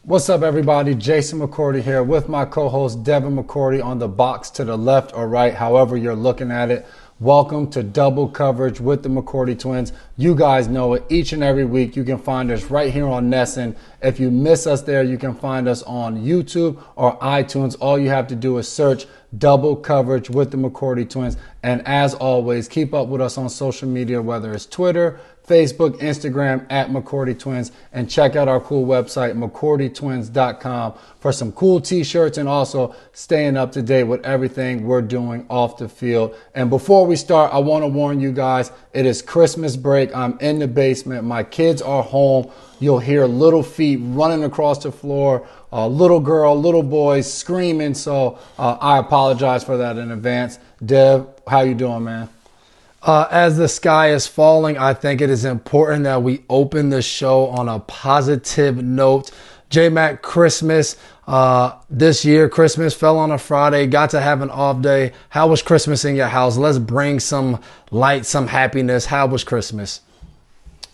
What's up, everybody? Jason McCourty here with my co-host Devin McCourty on the box to the left or right, however you're looking at it. Welcome to Double Coverage with the McCourty Twins. You guys know it. Each and every week you can find us right here on NESN. If you miss us there, you can find us on YouTube or iTunes. All you have to do is search Double Coverage with the McCourty Twins. And as always, keep up with us on social media, whether it's Twitter, Facebook, Instagram, at McCourty Twins, and check out our cool website, McCourtyTwins.com, for some cool t-shirts and also staying up to date with everything we're doing off the field. And before we start, I want to warn you guys, it is Christmas break. I'm in the basement. My kids are home. You'll hear little feet running across the floor, little girl, little boys screaming. So I apologize for that in advance. Dev, how you doing, man? As the sky is falling, I think it is important that we open the show on a positive note. J-Mac, Christmas this year, Christmas fell on a Friday, got to have an off day. How was Christmas in your house? Let's bring some light, some happiness. How was Christmas?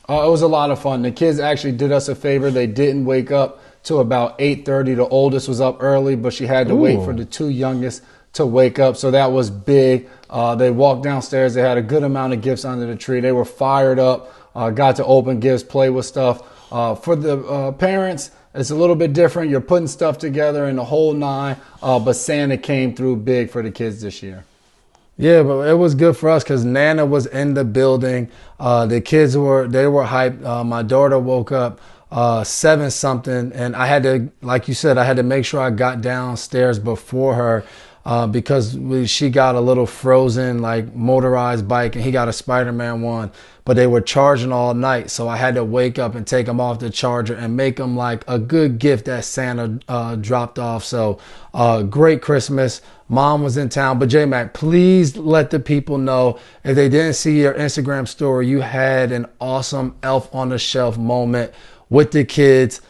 It was a lot of fun. The kids actually did us a favor. They didn't wake up till about 8:30. The oldest was up early, but she had to wait for the two youngest to wake up, so that was big. They walked downstairs. They had a good amount of gifts under the tree. They were fired up, got to open gifts, play with stuff. For the parents, it's a little bit different. You're putting stuff together in the whole nine, but Santa came through big for the kids this year. Yeah, but it was good for us because Nana was in the building. The kids were hyped. My daughter woke up 7 something, and I had to, like you said, I had to make sure I got downstairs before her. Because she got a little frozen, like motorized bike, and he got a Spider-Man one, but they were charging all night. So I had to wake up and take them off the charger and make them like a good gift that Santa dropped off. So great Christmas. Mom was in town, but J-Mac, please let the people know if they didn't see your Instagram story, you had an awesome elf on the shelf moment with the kids.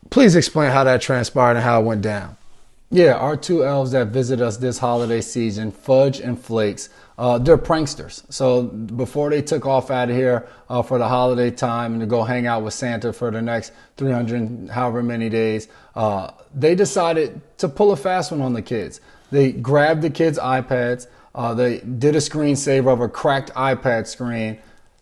Please explain how that transpired and how it went down. Yeah, our two elves that visit us this holiday season, Fudge and Flakes, they're pranksters. So before they took off out of here for the holiday time and to go hang out with Santa for the next 300 however many days, they decided to pull a fast one on the kids. They grabbed the kids' iPads. They did a screensaver of a cracked iPad screen.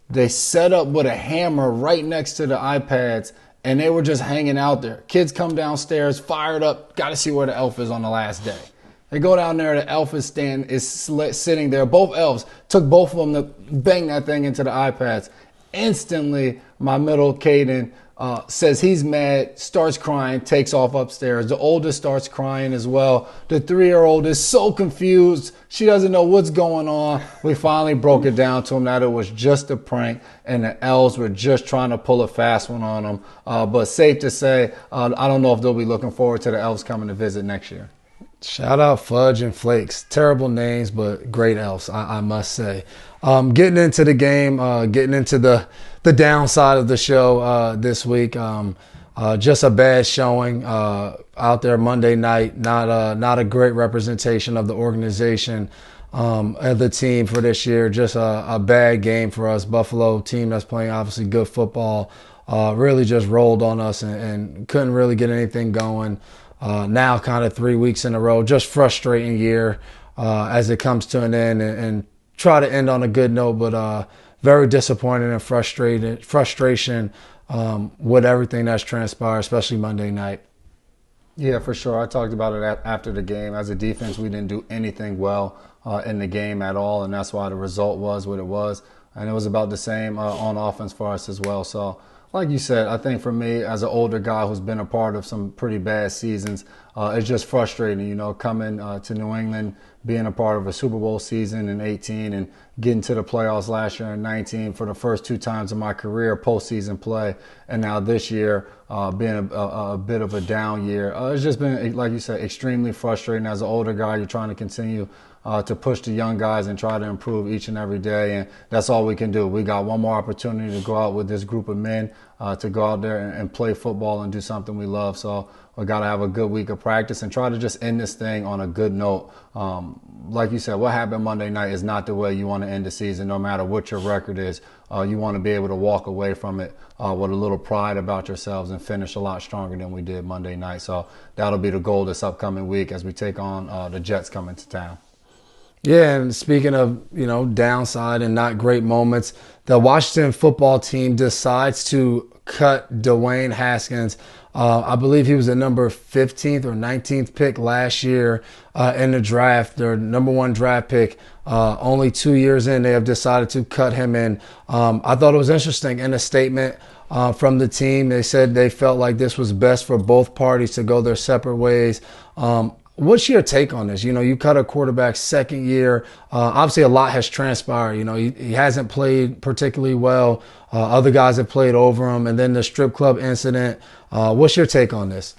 They set up with a hammer right next to the iPads, and they were just hanging out there. Kids come downstairs, fired up, got to see where the elf is on the last day. They go down there, the elf is sitting there. Both elves took both of them to bang that thing into the iPads. Instantly, my middle, Caden, says he's mad, starts crying, takes off upstairs. The oldest starts crying as well. The 3-year-old is so confused. She doesn't know what's going on. We finally broke it down to him that it was just a prank and the elves were just trying to pull a fast one on them. But safe to say, I don't know if they'll be looking forward to the elves coming to visit next year. Shout out Fudge and Flakes. Terrible names, but great elves, I must say. Getting into the game, getting into the downside of the show this week. Just a bad showing out there Monday night. Not a great representation of the organization and the team for this year. Just a bad game for us. Buffalo team that's playing obviously good football really just rolled on us and couldn't really get anything going. Now kind of 3 weeks in a row, just frustrating year as it comes to an end and try to end on a good note, but very disappointed and frustration with everything that's transpired, especially Monday night. Yeah, for sure. I talked about it after the game. As a defense, we didn't do anything well in the game at all, and that's why the result was what it was. And it was about the same on offense for us as well. So like you said, I think for me, as an older guy who's been a part of some pretty bad seasons, it's just frustrating, you know, coming to New England, being a part of a Super Bowl season in 18 and getting to the playoffs last year in 19 for the first 2 times in my career, postseason play, and now this year being a bit of a down year. It's just been, like you said, extremely frustrating. As an older guy, you're trying to continue to push the young guys and try to improve each and every day, and that's all we can do. We got one more opportunity to go out with this group of men to go out there and play football and do something we love. So we got to have a good week of practice and try to just end this thing on a good note. Like you said, what happened Monday night is not the way you want to end the season, no matter what your record is. You want to be able to walk away from it with a little pride about yourselves and finish a lot stronger than we did Monday night. So that'll be the goal this upcoming week as we take on the Jets coming to town. Yeah, and speaking of, downside and not great moments, the Washington football team decides to cut Dwayne Haskins. I believe he was the number 15th or 19th pick last year in the draft, their number one draft pick. Only 2 years in, they have decided to cut him in. I thought it was interesting in a statement from the team. They said they felt like this was best for both parties to go their separate ways. What's your take on this? You cut a quarterback's second year. Obviously, a lot has transpired. He hasn't played particularly well. Other guys have played over him. And then the strip club incident. What's your take on this?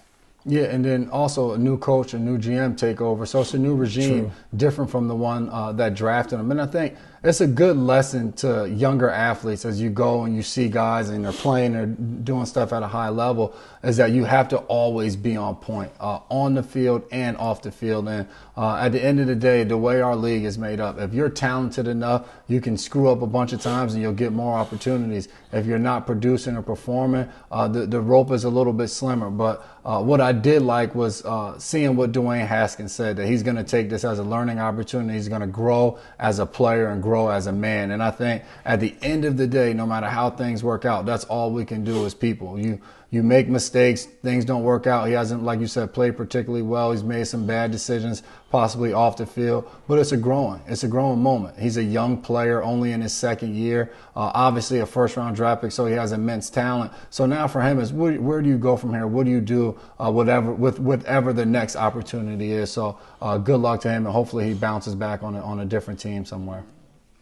Yeah, and then also a new coach, a new GM takeover. So it's a new regime, different from the one that drafted him. And I think it's a good lesson to younger athletes as you go and you see guys and they're playing, they're doing stuff at a high level, is that you have to always be on point, on the field and off the field. And at the end of the day, the way our league is made up, if you're talented enough, you can screw up a bunch of times and you'll get more opportunities. If you're not producing or performing, the rope is a little bit slimmer. But what I did like was seeing what Dwayne Haskins said, that he's going to take this as a learning opportunity. He's going to grow as a player and grow as a man. And I think at the end of the day, no matter how things work out, that's all we can do as people. You make mistakes, things don't work out. He hasn't, like you said, played particularly well. He's made some bad decisions, possibly off the field, but it's a growing moment. He's a young player, only in his second year, obviously a first-round draft pick, so he has immense talent. So now for him is where do you go from here? What do you do whatever the next opportunity is? So good luck to him, and hopefully he bounces back on a different team somewhere.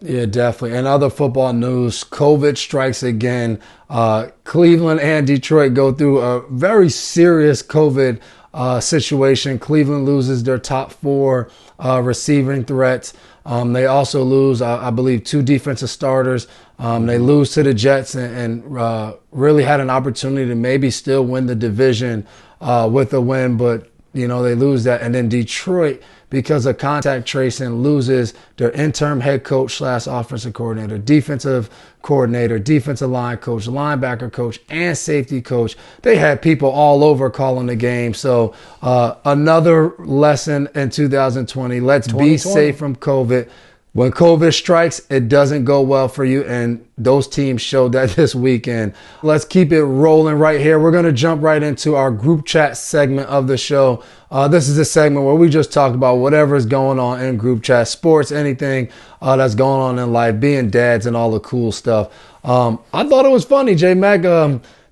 Yeah, definitely. And other football news, COVID strikes again. Cleveland and Detroit go through a very serious COVID situation. Cleveland loses their top four receiving threats. They also lose, I believe, two defensive starters. They lose to the Jets and really had an opportunity to maybe still win the division with a win, but they lose that. And then Detroit, because of contact tracing, loses their interim head coach / offensive coordinator, defensive coordinator, defensive line coach, linebacker coach, and safety coach. They had people all over calling the game. So another lesson in 2020. Let's be safe from COVID. When COVID strikes, it doesn't go well for you, and those teams showed that this weekend. Let's keep it rolling right here. We're going to jump right into our group chat segment of the show. This is a segment where we just talk about whatever is going on in group chat, sports, anything that's going on in life, being dads and all the cool stuff. I thought it was funny, J-Mac.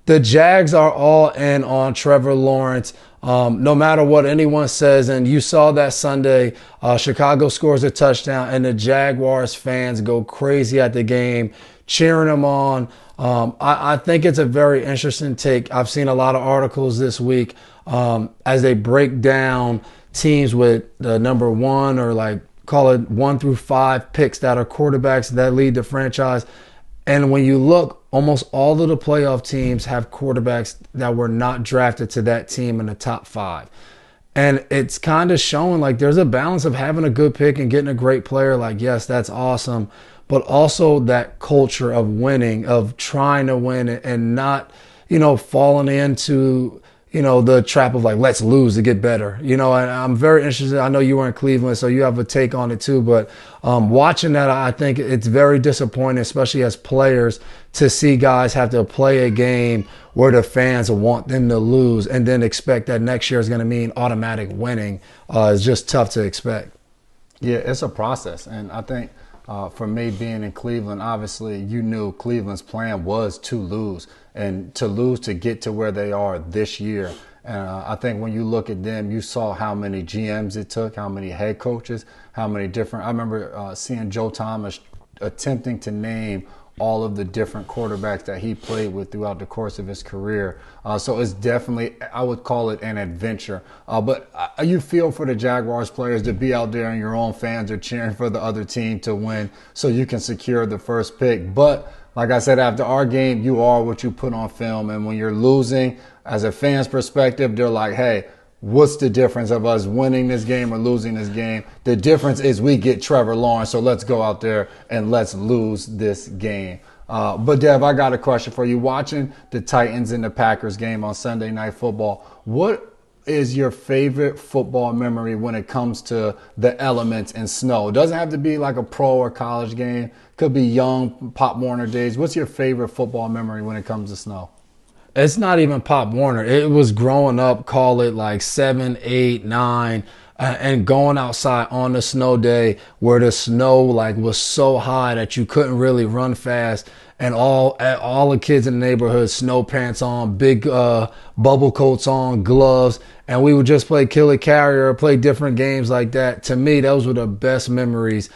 The Jags are all in on Trevor Lawrence. No matter what anyone says, and you saw that Sunday, Chicago scores a touchdown and the Jaguars fans go crazy at the game, cheering him on. I think it's a very interesting take. I've seen a lot of articles this week as they break down teams with the number one or call it 1 through 5 picks that are quarterbacks that lead the franchise. And when you look, almost all of the playoff teams have quarterbacks that were not drafted to that team in the top 5. And it's kind of showing there's a balance of having a good pick and getting a great player. Yes, that's awesome. But also that culture of winning, of trying to win and not, falling into, the trap of let's lose to get better. And I'm very interested. I know you were in Cleveland, so you have a take on it too. But watching that, I think it's very disappointing, especially as players, to see guys have to play a game where the fans want them to lose and then expect that next year is going to mean automatic winning. It's just tough to expect. Yeah, it's a process. And I think for me being in Cleveland, obviously you knew Cleveland's plan was to lose and to lose to get to where they are this year. And I think when you look at them, you saw how many GMs it took, how many head coaches, how many different. I remember seeing Joe Thomas attempting to name all of the different quarterbacks that he played with throughout the course of his career. So it's definitely, I would call it an adventure. But you feel for the Jaguars players to be out there and your own fans are cheering for the other team to win so you can secure the first pick. But like I said, after our game, you are what you put on film. And when you're losing, as a fan's perspective, they're like, hey, what's the difference of us winning this game or losing this game? The difference is we get Trevor Lawrence, so let's go out there and let's lose this game. But Dev, I got a question for you. Watching the Titans and the Packers game on Sunday Night Football, what is your favorite football memory when it comes to the elements and snow? It doesn't have to be like a pro or college game. Could be young Pop Warner days. What's your favorite football memory when it comes to snow? It's not even Pop Warner. It was growing up, call it like 7, 8, 9, and going outside on the snow day where the snow like was so high that you couldn't really run fast, and all the kids in the neighborhood, snow pants on, big bubble coats on, gloves, and we would just play Kill It Carrier, play different games like that. To me, those were the best memories.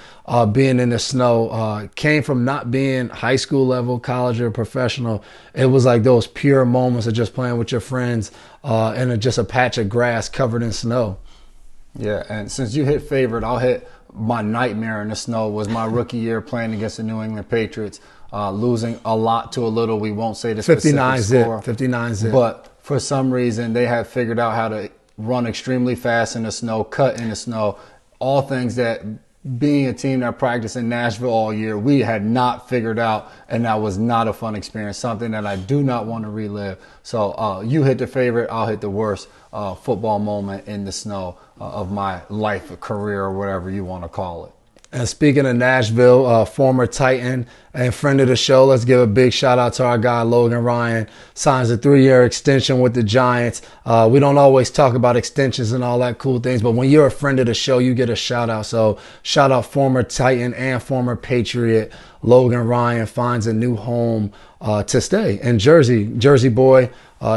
Being in the snow came from not being high school level, college, or professional. It was like those pure moments of just playing with your friends in just a patch of grass covered in snow. Yeah, and since you hit favorite, I'll hit my nightmare in the snow was my rookie year playing against the New England Patriots, losing a lot to a little. We won't say the specific score. 59 zip. But for some reason, they had figured out how to run extremely fast in the snow, cut in the snow, all things that being a team that practiced in Nashville all year, we had not figured out, and that was not a fun experience, something that I do not want to relive. So you hit the favorite, I'll hit the worst football moment in the snow of my life, or career, or whatever you want to call it. And speaking of Nashville, former Titan and friend of the show, let's give a big shout out to our guy, Logan Ryan. Signs a 3-year extension with the Giants. We don't always talk about extensions and all that cool things, but when you're a friend of the show, you get a shout out. So shout out former Titan and former Patriot. Logan Ryan finds a new home to stay in Jersey. Jersey boy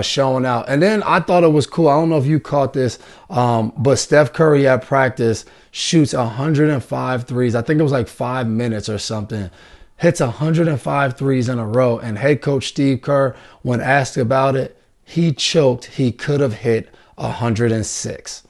showing out. And then I thought it was cool. I don't know if you caught this, but Steph Curry at practice shoots 105 threes. I think it was like 5 minutes or something. Hits 105 threes in a row. And head coach Steve Kerr, when asked about it, he choked. He could have hit 106.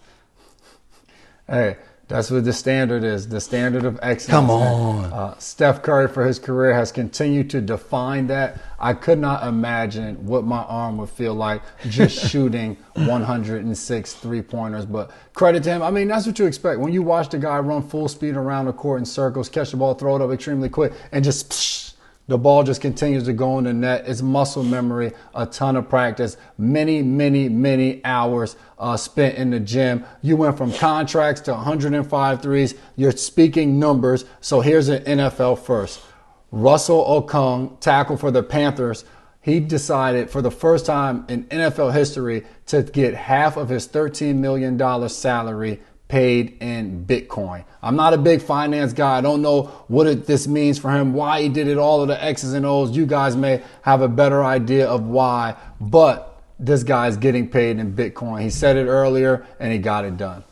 Hey, that's what the standard is, the standard of excellence. Come on. Steph Curry for his career has continued to define that. I could not imagine what my arm would feel like just shooting 106 three-pointers. But credit to him. I mean, that's what you expect. When you watch the guy run full speed around the court in circles, catch the ball, throw it up extremely quick, and just psh, the ball just continues to go in the net. It's muscle memory, a ton of practice, many hours spent in the gym. You went from contracts to 105 threes. You're speaking numbers. So here's an NFL first. Russell Okung, tackle for the Panthers. He decided for the first time in NFL history to get half of his $13 million salary paid in Bitcoin. I'm not a big finance guy. I don't know what this means for him, why he did it, all of the X's and O's. You guys may have a better idea of why, but this guy's getting paid in Bitcoin. He said it earlier and he got it done.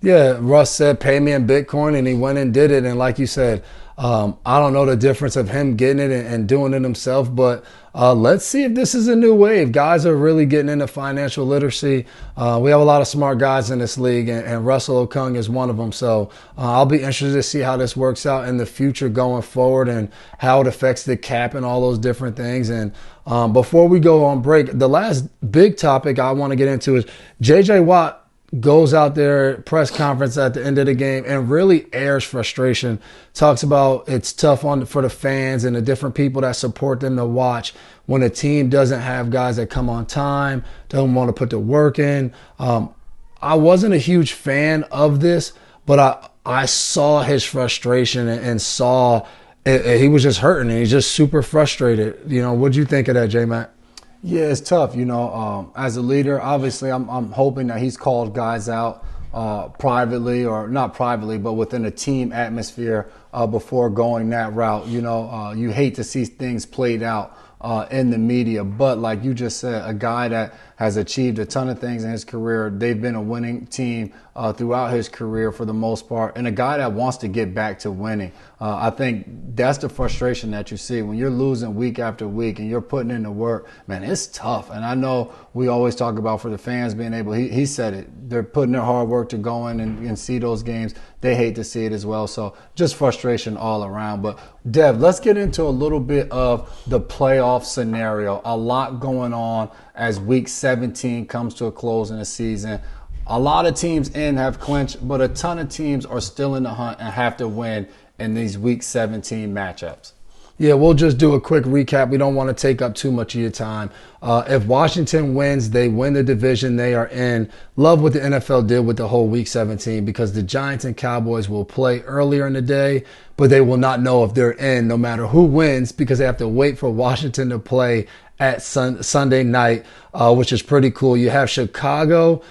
Yeah, Russ said, pay me in Bitcoin, and he went and did it. And like you said, I don't know the difference of him getting it and doing it himself, but let's see if this is a new wave. Guys are really getting into financial literacy. We have a lot of smart guys in this league, and Russell Okung is one of them. So I'll be interested to see how this works out in the future going forward and how it affects the cap and all those different things. And before we go on break, the last big topic I want to get into is J.J. Watt goes out there, press conference at the end of the game, and really airs frustration. Talks about it's tough for the fans and the different people that support them to watch when a team doesn't have guys that come on time, don't want to put the work in. I wasn't a huge fan of this, but I saw his frustration and saw he was just hurting and he's just super frustrated. You know, what'd you think of that, J-Mac? Yeah, it's tough. You know, as a leader, obviously, I'm hoping that he's called guys out privately, or not privately, but within a team atmosphere before going that route. You know, you hate to see things played out in the media, but like you just said, a guy that has achieved a ton of things in his career. They've been a winning team throughout his career for the most part, and a guy that wants to get back to winning. I think that's the frustration that you see when you're losing week after week and you're putting in the work. Man, it's tough. And I know we always talk about for the fans being able, he said it, they're putting their hard work to go in and see those games. They hate to see it as well. So just frustration all around. But Dev, let's get into a little bit of the playoff scenario. A lot going on as week 17 comes to a close in the season. A lot of teams have clinched, but a ton of teams are still in the hunt and have to win in these week 17 matchups. Yeah, we'll just do a quick recap. We don't want to take up too much of your time. If Washington wins, they win the division they are in. Love what the NFL did with the whole Week 17 because the Giants and Cowboys will play earlier in the day, but they will not know if they're in no matter who wins because they have to wait for Washington to play at Sunday night, which is pretty cool. You have Chicago,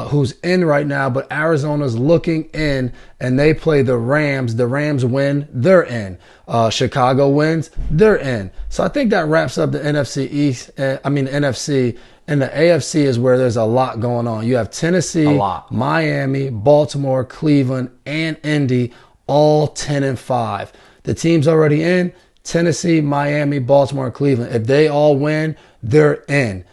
who's in right now, but Arizona's looking in, and they play the Rams. The Rams win, they're in. Chicago wins, they're in. So I think that wraps up the NFC East. NFC. And the AFC is where there's a lot going on. You have Tennessee, Miami, Baltimore, Cleveland, and Indy, all 10-5. The teams already in. Tennessee, Miami, Baltimore, and Cleveland. If they all win, they're in.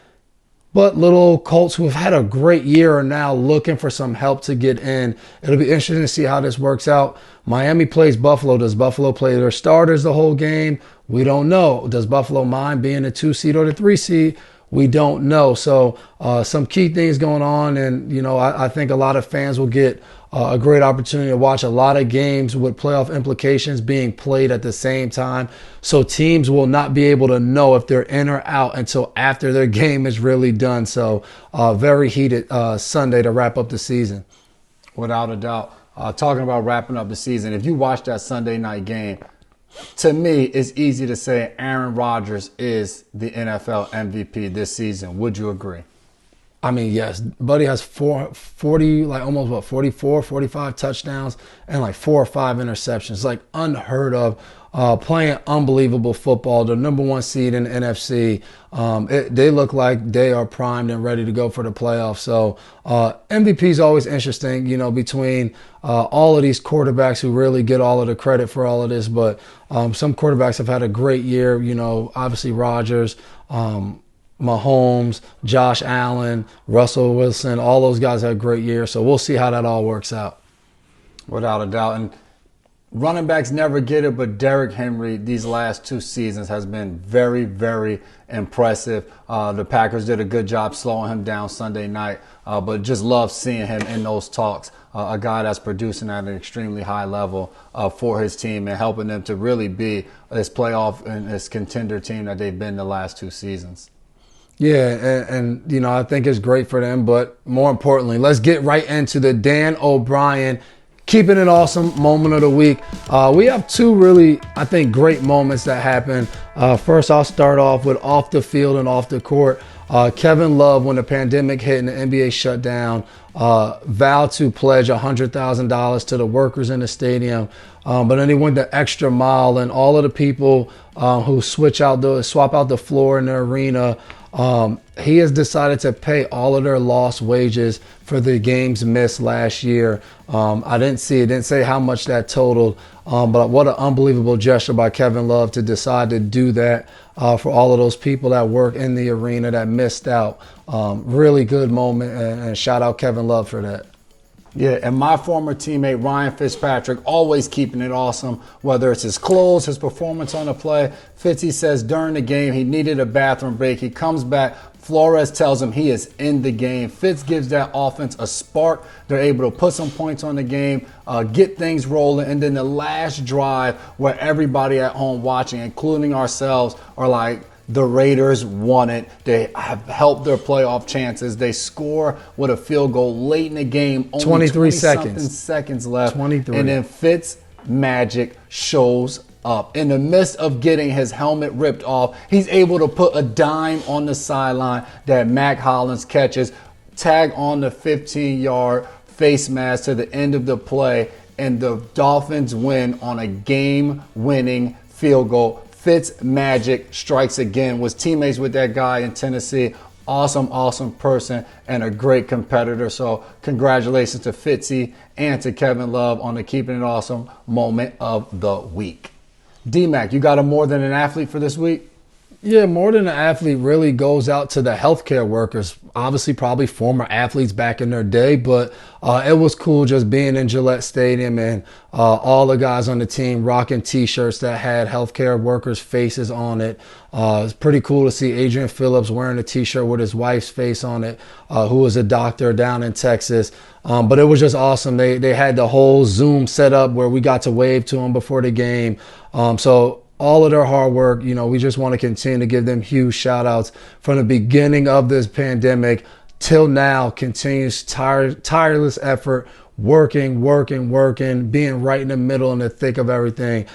But little Colts who have had a great year are now looking for some help to get in. It'll be interesting to see how this works out. Miami plays Buffalo. Does Buffalo play their starters the whole game? We don't know. Does Buffalo mind being a 2 seed or the 3 seed? We don't know. So some key things going on. And, I think a lot of fans will get a great opportunity to watch a lot of games with playoff implications being played at the same time. So teams will not be able to know if they're in or out until after their game is really done. So very heated Sunday to wrap up the season. Without a doubt. Talking about wrapping up the season, if you watch that Sunday night game, to me, it's easy to say Aaron Rodgers is the NFL MVP this season. Would you agree? I mean, yes. Buddy has 44, 45 touchdowns and like 4 or 5 interceptions. Like unheard of. Playing unbelievable football. The number 1 seed in the NFC. They look like they are primed and ready to go for the playoffs. So MVP is always interesting, between all of these quarterbacks who really get all of the credit for all of this. But some quarterbacks have had a great year. Obviously Rodgers, Mahomes, Josh Allen, Russell Wilson, all those guys had a great year. So we'll see how that all works out. Without a doubt. And running backs never get it, but Derrick Henry these last 2 seasons has been very, very impressive. The Packers did a good job slowing him down Sunday night, but just love seeing him in those talks. A guy that's producing at an extremely high level for his team and helping them to really be this playoff and this contender team that they've been the last 2 seasons. Yeah, and I think it's great for them, but more importantly, let's get right into the Dan O'Brien Keeping It Awesome moment of the week. We have 2 really, I think, great moments that happen. First, I'll start off with off the field and off the court. Kevin Love, when the pandemic hit and the NBA shut down, vowed to pledge $100,000 to the workers in the stadium. But then he went the extra mile, and all of the people who swap out the floor in the arena, he has decided to pay all of their lost wages for the games missed last year. I didn't say how much that totaled, but what an unbelievable gesture by Kevin Love to decide to do that for all of those people that work in the arena that missed out. Really good moment, and shout out Kevin Love for that. Yeah, and my former teammate Ryan Fitzpatrick always keeping it awesome, whether it's his clothes, his performance on the play. Fitzy says during the game he needed a bathroom break. He comes back. Flores tells him he is in the game. Fitz gives that offense a spark. They're able to put some points on the game, get things rolling, and then the last drive where everybody at home watching, including ourselves, are like, the Raiders won it. They have helped their playoff chances. They score with a field goal late in the game. Only 23 seconds left. 23. And then Fitz magic shows up. In the midst of getting his helmet ripped off, he's able to put a dime on the sideline that Mac Hollins catches, tag on the 15-yard face mask to the end of the play, and the Dolphins win on a game-winning field goal. Fitz magic strikes again. Was teammates with that guy in Tennessee. awesome person and a great competitor. So congratulations to Fitzy and to Kevin Love on the Keeping It Awesome moment of the week. D-Mac, you got a more than an athlete for this week? Yeah, more than an athlete really goes out to the healthcare workers. Obviously, probably former athletes back in their day, but it was cool just being in Gillette Stadium and all the guys on the team rocking T-shirts that had healthcare workers' faces on it. It's pretty cool to see Adrian Phillips wearing a T-shirt with his wife's face on it, who was a doctor down in Texas. But it was just awesome. They had the whole Zoom set up where we got to wave to them before the game. So all of their hard work, we just want to continue to give them huge shout outs from the beginning of this pandemic till now. Continuous tireless effort, working, being right in the middle in the thick of everything.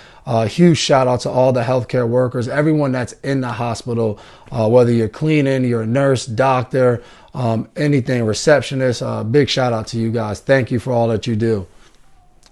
Huge shout out to all the healthcare workers, everyone that's in the hospital, whether you're cleaning, you're a nurse, doctor, anything, receptionist. Big shout out to you guys. Thank you for all that you do.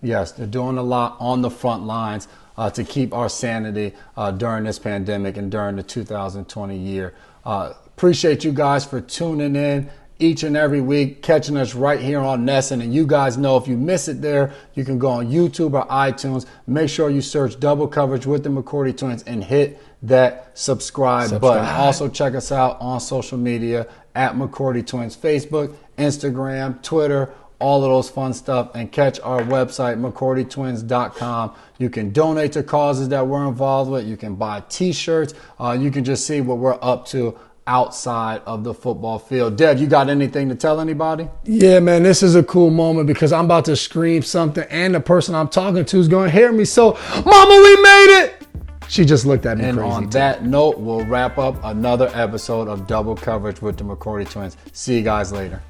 Yes, they're doing a lot on the front lines to keep our sanity during this pandemic and during the 2020 year. Appreciate you guys for tuning in each and every week, catching us right here on NESN. And you guys know if you miss it there, you can go on YouTube or iTunes. Make sure you search Double Coverage with the McCourty Twins and hit that subscribe button. Also check us out on social media at McCourty Twins, Facebook, Instagram, Twitter, all of those fun stuff, and catch our website, McCourtyTwins.com. You can donate to causes that we're involved with. You can buy T-shirts. You can just see what we're up to outside of the football field. Dev, you got anything to tell anybody? Yeah, man, this is a cool moment because I'm about to scream something and the person I'm talking to is going to hear me. So, Mama, we made it! She just looked at me and crazy. And on that note, we'll wrap up another episode of Double Coverage with the McCourty Twins. See you guys later.